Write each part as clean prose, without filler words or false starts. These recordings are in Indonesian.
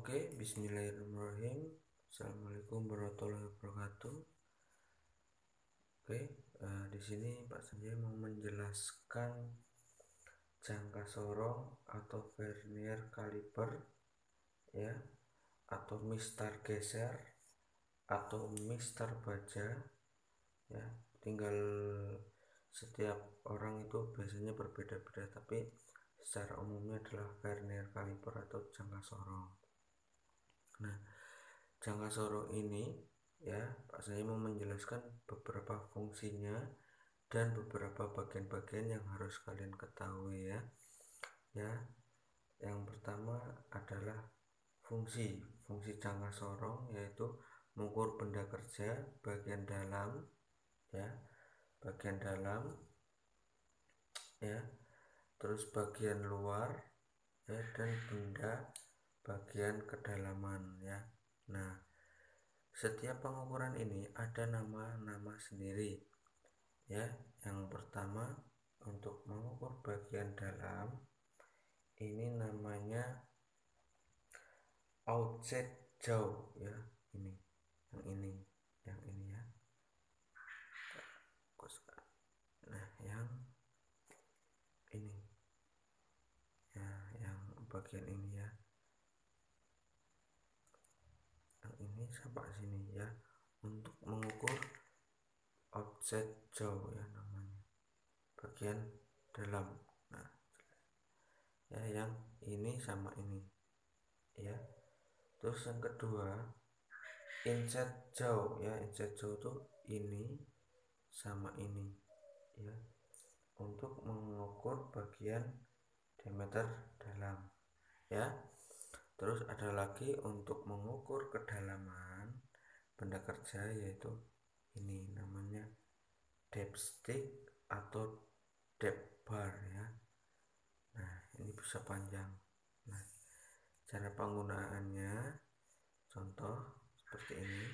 Oke, bismillahirrahmanirrahim. Assalamualaikum warahmatullahi wabarakatuh. Oke, di sini Pak Sanjay mau menjelaskan jangka sorong atau vernier caliper, ya, atau mistar geser atau mistar baja, ya. Tinggal setiap orang itu biasanya berbeda-beda, tapi secara umumnya adalah vernier caliper atau jangka sorong. Nah, jangka sorong ini, ya, Pak saya mau menjelaskan beberapa fungsinya dan beberapa bagian-bagian yang harus kalian ketahui, ya. Yang pertama adalah fungsi jangka sorong, yaitu mengukur benda kerja bagian dalam, ya, ya, terus bagian luar, ya, dan benda bagian kedalaman, ya. Nah, setiap pengukuran ini ada nama-nama sendiri, ya. Yang pertama, untuk mengukur bagian dalam ini namanya outset jauh, ya. Ini yang ini ya. Nah, yang ini, ya, yang bagian ini, ya, yang ini sampai sini, ya, untuk mengukur outset jauh, ya, namanya bagian dalam. Nah, ya, yang ini sama ini, ya. Terus yang kedua, inset jauh, ya. Inset jauh tuh ini sama ini, ya, untuk mengukur bagian diameter dalam, ya. Terus ada lagi untuk mengukur kedalaman benda kerja, yaitu ini namanya depth stick atau depth bar, ya. Nah, ini bisa panjang. Nah, cara penggunaannya contoh seperti ini.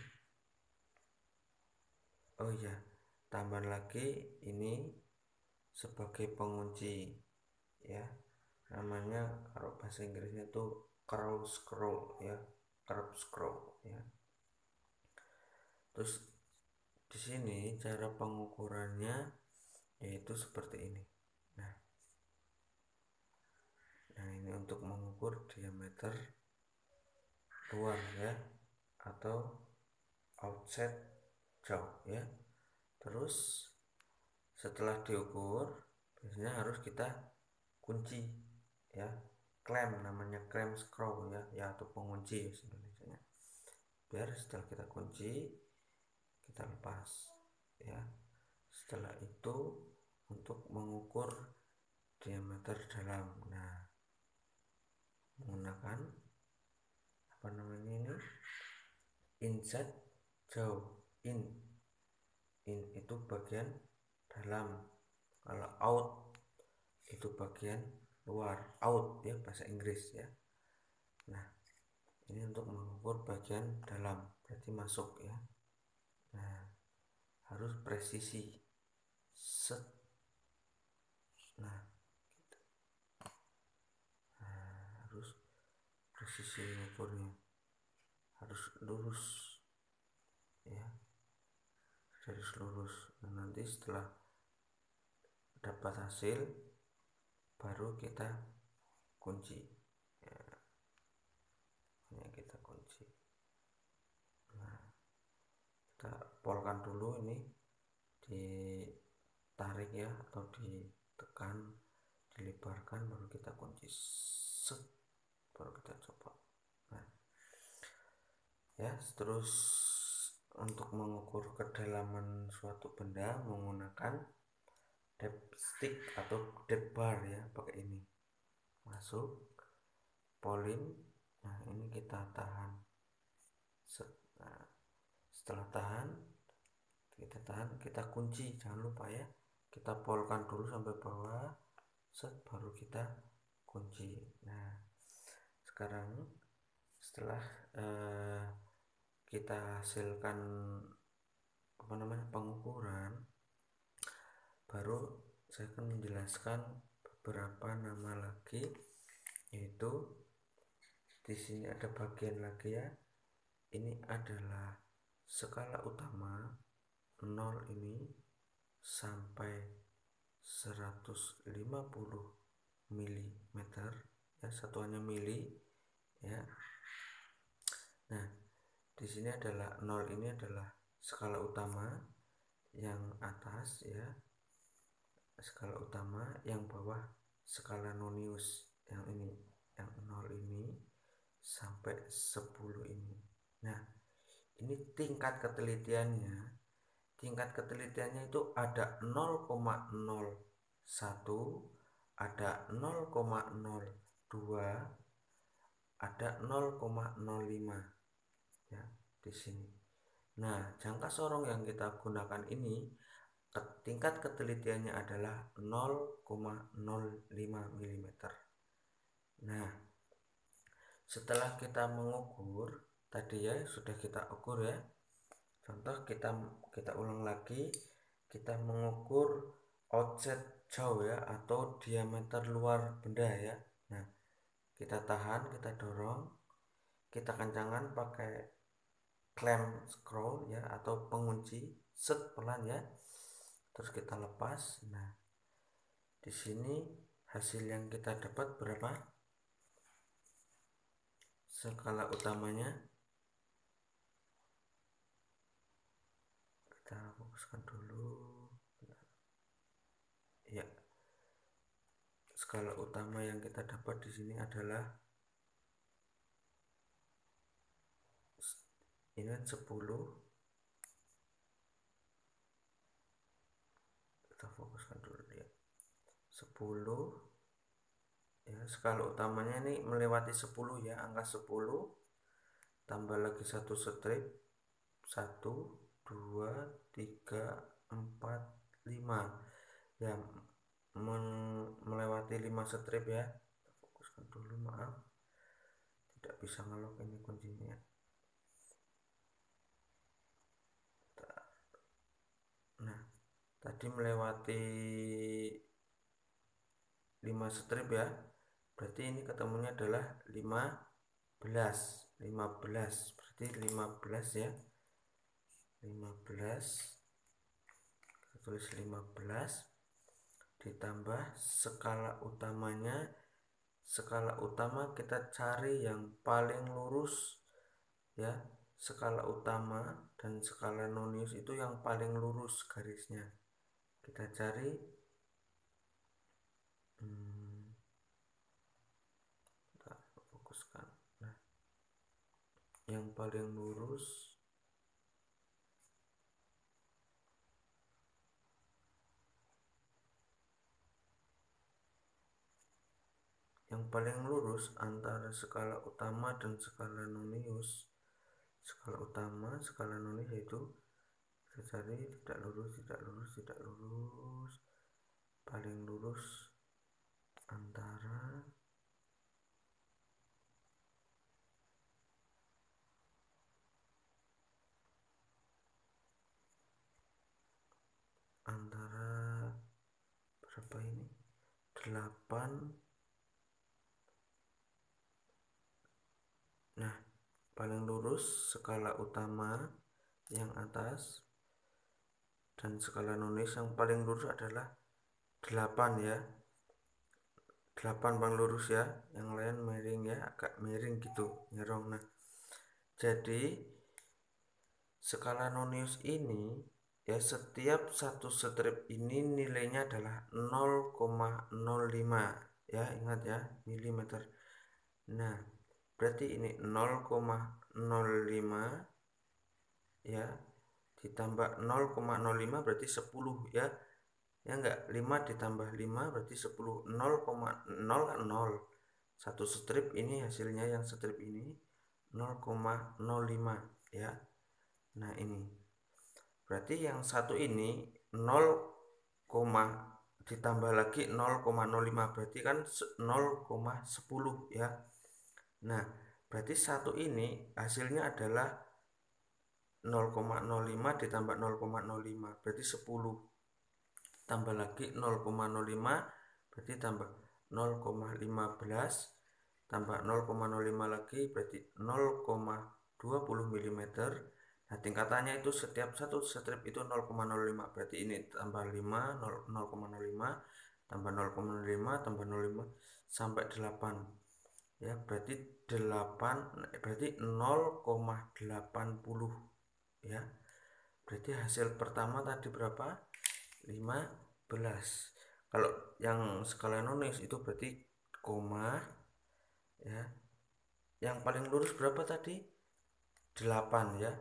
Oh iya, tambah lagi ini sebagai pengunci, ya. Namanya kalau bahasa Inggrisnya itu curl screw, ya. Curl screw, ya. Terus di sini cara pengukurannya yaitu seperti ini. Nah, ini untuk mengukur diameter luar, ya, atau outset jauh, ya. Terus setelah diukur biasanya harus kita kunci, ya, klem, namanya klem screw, ya, atau pengunci Indonesia, biar setelah kita kunci kita lepas, ya. Setelah itu untuk mengukur diameter dalam, nah, menggunakan apa namanya ini, inset jauh, in itu bagian dalam, kalau out itu bagian luar, out, ya, bahasa Inggris, ya. Nah, ini untuk mengukur bagian dalam, berarti masuk, ya. Nah, harus presisi, set. Nah, gitu. Nah, harus presisi ukurnya, harus lurus, ya, garis lurus. Nah, nanti setelah dapat hasil baru kita kunci, ya, kita kunci. Nah, kita polkan dulu, ini ditarik, ya, atau ditekan, dilebarkan, baru kita kunci, set, baru kita coba. Nah, ya, terus untuk mengukur kedalaman suatu benda menggunakan depth stick atau depth bar, ya, pakai ini, masuk, polin. Nah, ini kita tahan, set. Nah, setelah kita kunci, jangan lupa, ya, kita polkan dulu sampai bawah, set, baru kita kunci. Nah, sekarang setelah kita hasilkan apa namanya pengukuran, baru saya akan menjelaskan beberapa nama lagi, yaitu di sini ada bagian lagi ya. Ini adalah skala utama 0 ini sampai 150 mm ya, satuannya mili ya. Nah, di sini adalah 0 ini adalah skala utama yang atas ya, skala utama, yang bawah skala nonius yang ini, yang 0 ini sampai 10 ini. Nah, ini tingkat ketelitiannya. Tingkat ketelitiannya itu ada 0,01, ada 0,02, ada 0,05 ya di sini. Nah, jangka sorong yang kita gunakan ini tingkat ketelitiannya adalah 0,05 mm. Nah, setelah kita mengukur tadi ya, sudah kita ukur ya. Contoh kita ulang lagi, kita mengukur outset jauh ya, atau diameter luar benda ya. Nah, kita tahan, kita dorong, kita kencangkan pakai clamp screw ya, atau pengunci, set pelan ya. Terus kita lepas. Nah, di sini hasil yang kita dapat berapa? Skala utamanya kita fokuskan dulu ya. Skala utama yang kita dapat di sini adalah ini 10. Kita fokuskan dulu ya, 10 ya. Skala utamanya ini melewati 10 ya, angka 10 tambah lagi satu strip, 1 2 3 4 5 ya, melewati 5 strip ya. Kita fokuskan dulu, maaf tidak bisa ngelok ini kuncinya. Nah, tadi melewati 5 strip ya, berarti ini ketemunya adalah 15 berarti 15 ya, 15. Kita tulis 15 ditambah skala utamanya. Skala utama kita cari yang paling lurus ya. Skala utama dan skala nonius itu yang paling lurus garisnya. Kita cari kita fokuskan. Nah, yang paling lurus antara skala utama dan skala nonius. Skala utama, skala nonius yaitu kita cari tidak lurus, tidak lurus, tidak lurus. Paling lurus antara berapa ini, 8. Nah, paling lurus skala utama yang atas dan skala nonius yang paling lurus adalah 8 ya. 8 paling lurus ya, yang lain miring ya, agak miring gitu, nyerong. Nah, jadi skala nonius ini ya, setiap satu strip ini nilainya adalah 0,05 ya, ingat ya, milimeter. Nah, berarti ini 0,05 ya, ditambah 0,05 berarti 10 ya. Ya enggak, 5 ditambah 5 berarti 10. 0,0 satu strip ini hasilnya, yang strip ini 0,05 ya. Nah, ini berarti yang satu ini 0, ditambah lagi 0,05 berarti kan 0,10 ya. Nah, berarti satu ini hasilnya adalah 0,05 ditambah 0,05 berarti 10, tambah lagi 0,05 berarti tambah 0,15 tambah 0,05 lagi berarti 0,20 mm. Nah, tingkatannya itu setiap satu strip itu 0,05, berarti ini tambah 5, 0,05 tambah 0,05 tambah 0,5 sampai 8 ya, berarti 8, berarti 0,80 ya. Berarti hasil pertama tadi berapa? 15. Kalau yang skala nonis itu berarti koma ya. Yang paling lurus berapa tadi? 8 ya.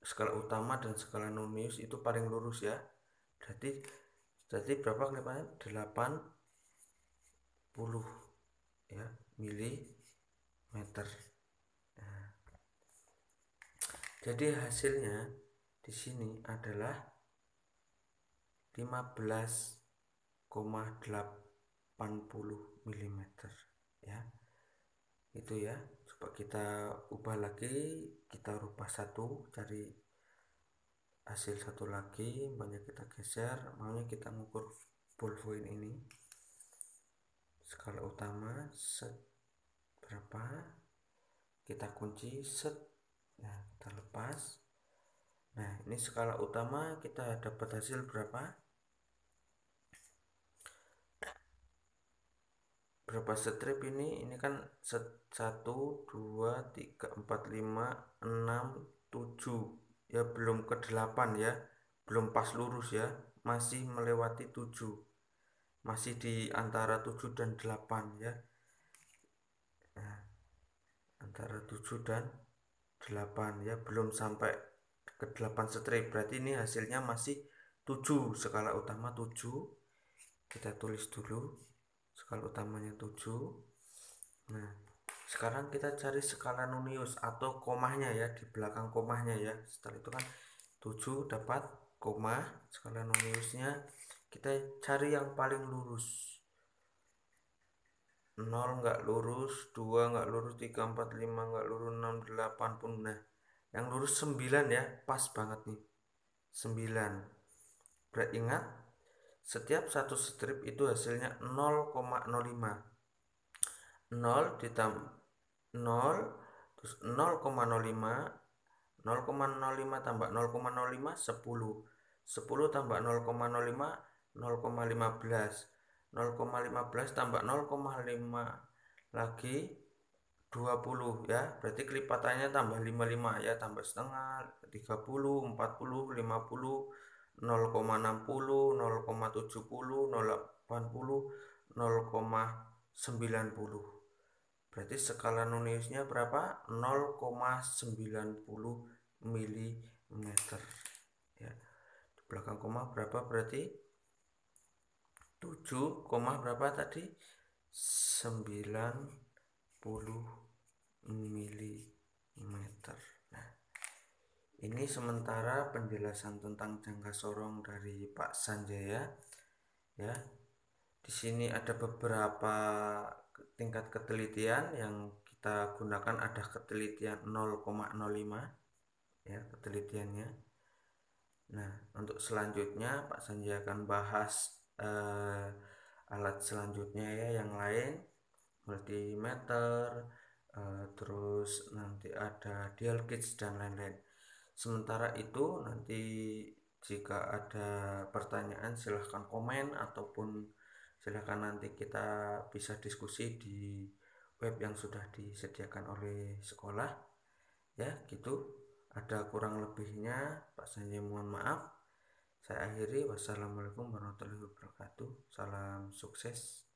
Skala utama dan skala nonis itu paling lurus ya. Berarti berapa kelihatannya? 80 ya milimeter. Nah, jadi hasilnya di sini adalah 15,80 mm ya. Itu ya. Coba kita ubah lagi, kita rubah satu, cari hasil satu lagi, banyak kita geser, maunya kita mengukur ballpoint ini. Skala utama set berapa? Kita kunci set. Nah, kita lepas. Nah, ini skala utama kita dapat hasil berapa? Berapa strip ini? Ini kan 1, 2, 3, 4, 5, 6, 7 ya, belum ke 8 ya, belum pas lurus ya, masih melewati 7, masih di antara 7 dan 8 ya. Nah, antara 7 dan 8 ya, belum sampai ke 8 strip, berarti ini hasilnya masih 7, skala utama 7. Kita tulis dulu skala utamanya 7. Nah, sekarang kita cari skala nonius atau komahnya ya, di belakang komahnya ya. Setelah itu kan 7 dapat koma, skala noniusnya kita cari yang paling lurus. 0 nggak lurus, 2 nggak lurus, 3, 4, 5 nggak lurus, 6, 8 pun. Nah, yang lurus 9 ya, pas banget nih 9. Ingat, setiap satu strip itu hasilnya 0,05. 0 ditambah 0 terus 0,05, 0,05 tambah 0,05 10, 10 tambah 0,05 0,15, 0,15 tambah 0,5 lagi 20 ya, berarti kelipatannya tambah 55 ya, tambah setengah 30, 40, 50, 0,60, 0,70, 0,80, 0,90. Berarti skala noniusnya berapa? 0,90 mm ya. Di belakang koma berapa berarti? 7, berapa tadi? 90 mm. Nah, ini sementara penjelasan tentang jangka sorong dari Pak Sanjaya ya. Di sini ada beberapa tingkat ketelitian yang kita gunakan, ada ketelitian 0,05 ya ketelitiannya. Nah, untuk selanjutnya Pak Sanjaya akan bahas alat selanjutnya ya, yang lain multimeter, terus nanti ada dial gauge dan lain-lain. Sementara itu nanti jika ada pertanyaan silahkan komen, ataupun silahkan nanti kita bisa diskusi di web yang sudah disediakan oleh sekolah ya. Gitu, ada kurang lebihnya Pak Sanjay mohon maaf. Saya akhiri, wassalamualaikum warahmatullahi wabarakatuh, salam sukses.